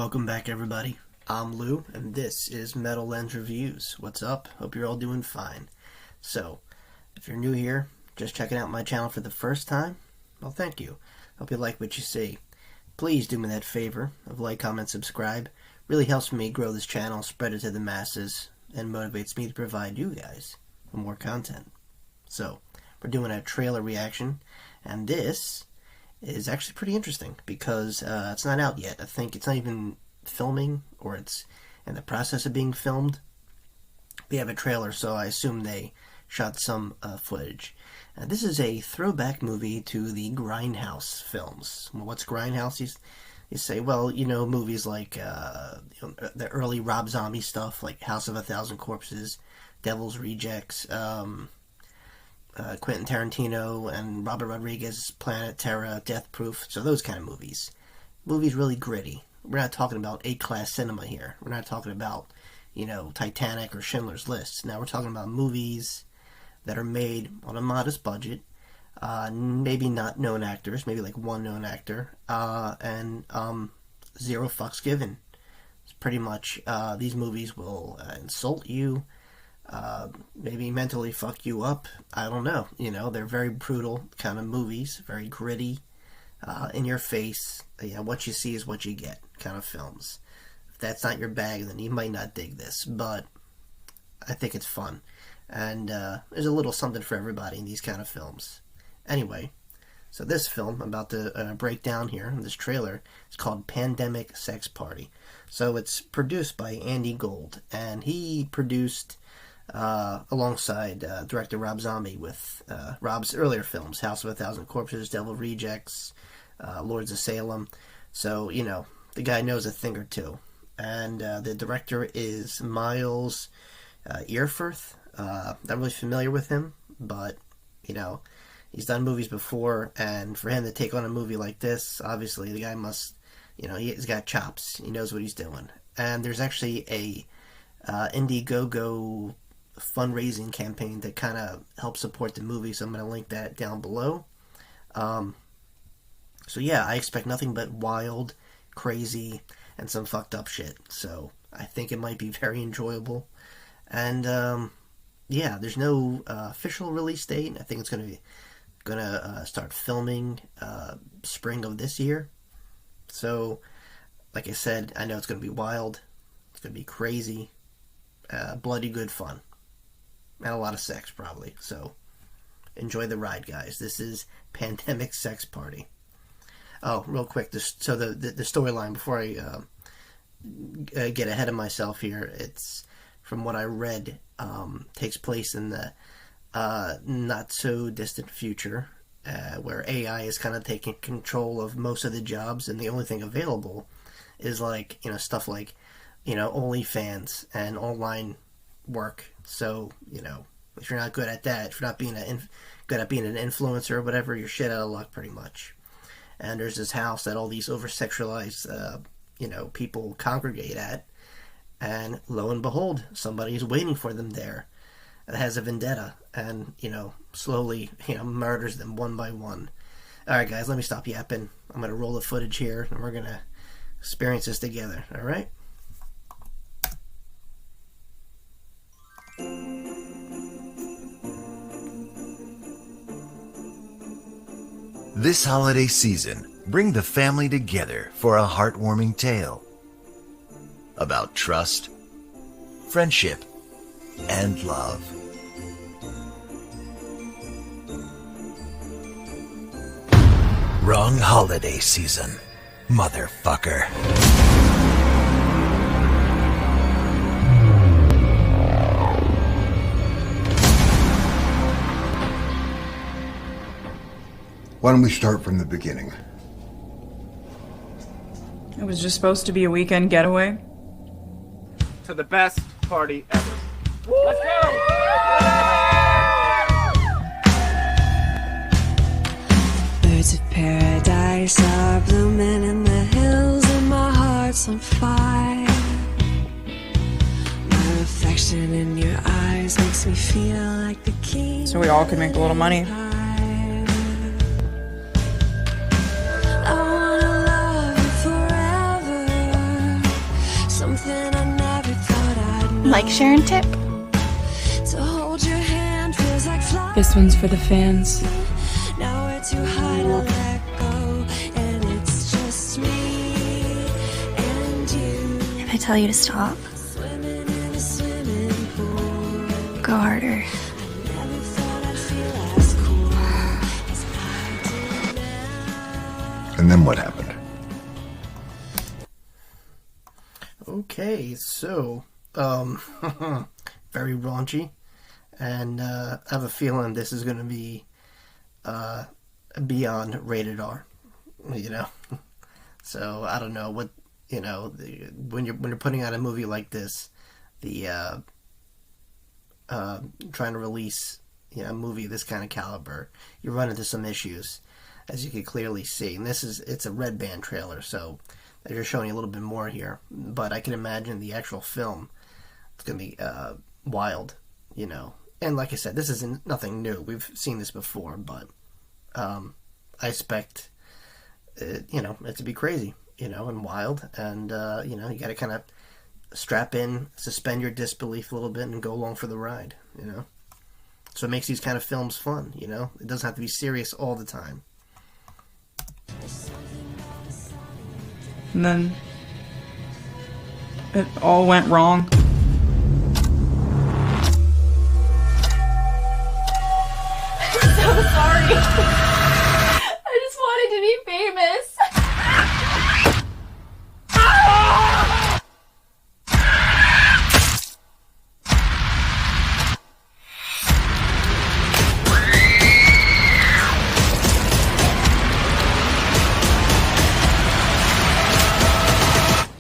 Welcome back, everybody. I'm Lou, and this is Metal Lens Reviews. What's up? Hope you're all doing fine. So, if you're new here, just checking out my channel for the first time, well, thank you. Hope you like what you see. Please do me that favor of like, comment, subscribe. Really helps me grow this channel, spread it to the masses, and motivates me to provide you guys with more content. So, we're doing a trailer reaction, and this is actually pretty interesting because it's not out yet. I think it's not even filming, or it's in the process of being filmed. We have a trailer, so I assume they shot some footage. This is a throwback movie to the grindhouse films. Well, what's grindhouse? You say, well, you know, movies like the early Rob Zombie stuff, like House of a Thousand Corpses, Devil's Rejects, Quentin Tarantino and Robert Rodriguez, Planet Terror, Death Proof, so those kind of movies. Movies really gritty. We're not talking about A-class cinema here. We're not talking about, you know, Titanic or Schindler's List. Now we're talking about movies that are made on a modest budget, maybe not known actors, maybe like one known actor, and zero fucks given. It's pretty much, these movies will insult you, maybe mentally fuck you up. I don't know. You know, they're very brutal kind of movies, very gritty, in your face. Yeah, what you see is what you get kind of films. If that's not your bag, then you might not dig this, but I think it's fun. And there's a little something for everybody in these kind of films. Anyway, so this film I'm about to break down here in this trailer is called Pandemic Sex Party. So it's produced by Andy Gold, and he produced alongside director Rob Zombie with Rob's earlier films, House of a Thousand Corpses, Devil Rejects, Lords of Salem. So, you know, the guy knows a thing or two. And the director is Miles Earforth. Not really familiar with him, but, you know, he's done movies before, and for him to take on a movie like this, obviously the guy must, you know, he's got chops. He knows what he's doing. And there's actually a Indiegogo fundraising campaign that kind of helps support the movie, so I'm going to link that down below. So yeah, I expect nothing but wild, crazy, and some fucked up shit, so I think it might be very enjoyable. And yeah, there's no official release date. I think it's gonna start filming spring of this year. So like I said, I know it's gonna be wild, it's gonna be crazy, bloody good fun, and a lot of sex probably. So enjoy the ride, guys. This is Pandemic Sex Party. Oh, real quick, so the storyline, before I get ahead of myself here, it's, from what I read, takes place in the not so distant future, where AI is kind of taking control of most of the jobs, and the only thing available is, like, you know, stuff like, you know, OnlyFans and online work. So, you know, if you're not good at that, if you're not good at being an influencer or whatever, you're shit out of luck pretty much. And there's this house that all these over-sexualized, you know, people congregate at, and lo and behold, somebody's waiting for them there that has a vendetta, and, you know, slowly, you know, murders them one by one. Alright, guys, let me stop yapping. I'm gonna roll the footage here, and we're gonna experience this together, alright? This holiday season, bring the family together for a heartwarming tale about trust, friendship, and love. Wrong holiday season, motherfucker. Why don't we start from the beginning? It was just supposed to be a weekend getaway. To the best party ever. Let's go! Birds of paradise are blooming in the hills, and my heart's on fire. My reflection in your eyes makes me feel like the king. So we all could make a little money. I wanna love you forever. Like, share, and tip. To hold your hand feels like flying. This one's for the fans. Nowhere to hide or let go, and it's just me and you. If I tell you to stop, Swimming in a swimming pool. go harder. Never thought I'd feel as cool as I do now. And then what happened? Okay, so, very raunchy, and I have a feeling this is going to be beyond rated R, you know. So I don't know what, you know, when you're putting out a movie like this, the trying to release, you know, a movie of this kind of caliber, you run into some issues, as you can clearly see. And it's a red band trailer, so they're just showing you a little bit more here. But I can imagine the actual film, it's going to be wild, you know. And like I said, this isn't nothing new. We've seen this before, but I expect, you know, it to be crazy, you know, and wild. And, you know, you got to kind of strap in, suspend your disbelief a little bit, and go along for the ride, you know. So it makes these kind of films fun, you know. It doesn't have to be serious all the time. And then it all went wrong. I'm so sorry. I just wanted to be famous.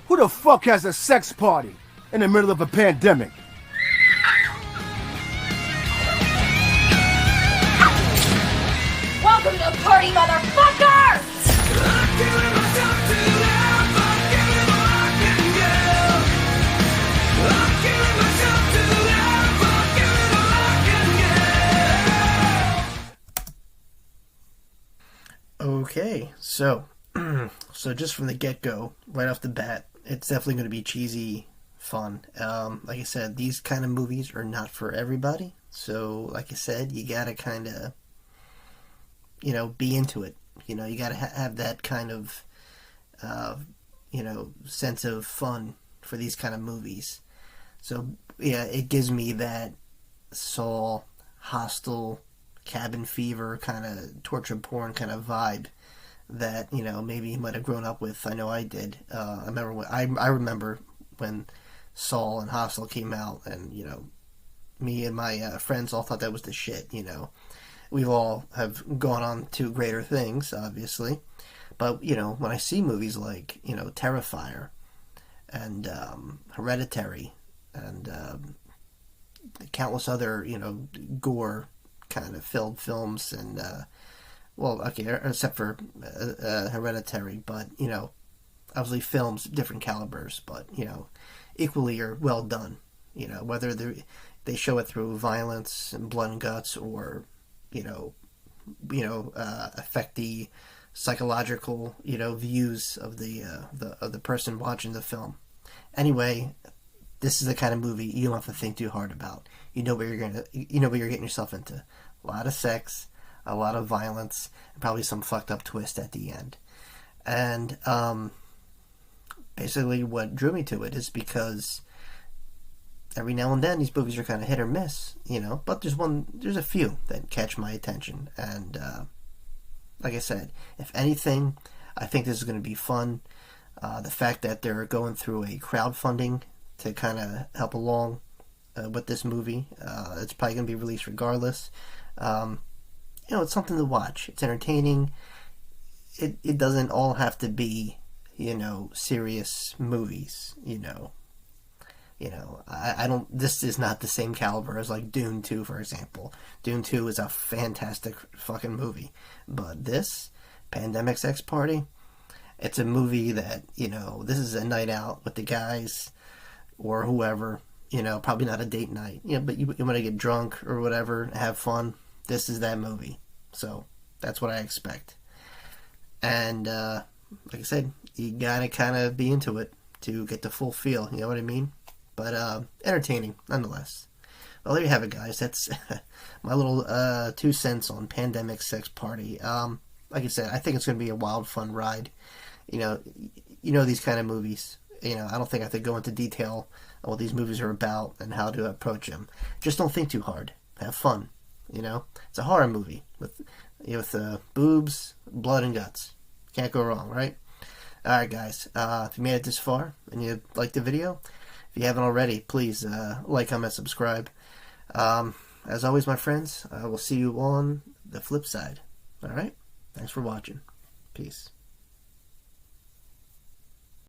Who the fuck has a sex party in the middle of a pandemic? Welcome to the party, motherfucker! Okay, so just from the get-go, right off the bat, it's definitely going to be cheesy fun. Like I said, these kind of movies are not for everybody. So, like I said, you gotta kind of, you know, be into it. You know, you gotta have that kind of, you know, sense of fun for these kind of movies. So, yeah, it gives me that Saw, Hostel, Cabin Fever kind of torture porn kind of vibe that, you know, maybe you might have grown up with. I know I did. I remember when Saw and Hostel came out, and, you know, me and my friends all thought that was the shit, you know. We've all have gone on to greater things, obviously. But, you know, when I see movies like, you know, Terrifier and Hereditary and countless other, you know, gore kind of filled films and, well, okay, except for Hereditary, but, you know, obviously films, different calibers, but, you know, equally are well done. You know, whether they show it through violence and blood and guts, or, you know, affect the psychological, you know, views of the person watching the film. Anyway, this is the kind of movie you don't have to think too hard about. You know what you're getting yourself into. A lot of sex, a lot of violence, and probably some fucked up twist at the end. And basically what drew me to it is because every now and then these movies are kind of hit or miss, you know, but there's a few that catch my attention. And like I said, if anything, I think this is going to be fun. The fact that they're going through a crowdfunding to kind of help along with this movie, it's probably going to be released regardless. You know, it's something to watch. It's entertaining. It doesn't all have to be, you know, serious movies, you know. I don't, this is not the same caliber as like Dune 2, for example. Dune 2 is a fantastic fucking movie. But this, Pandemic Sex Party, it's a movie that, you know, this is a night out with the guys or whoever, you know, probably not a date night, you know, but you want to get drunk or whatever, have fun. This is that movie. So that's what I expect. And like I said, you gotta kind of be into it to get the full feel, you know what I mean? but entertaining nonetheless. Well, there you have it, guys. That's my little 2 cents on Pandemic Sex Party. Like I said, I think it's going to be a wild, fun ride. You know these kind of movies. I don't think I have to go into detail on what these movies are about and how to approach them. Just don't think too hard. Have fun. It's a horror movie with boobs, blood, and guts. Can't go wrong, right? All right, guys. If you made it this far and you liked the video, if you haven't already, please like, comment, subscribe. As always, my friends, I will see you on the flip side. All right? Thanks for watching. Peace.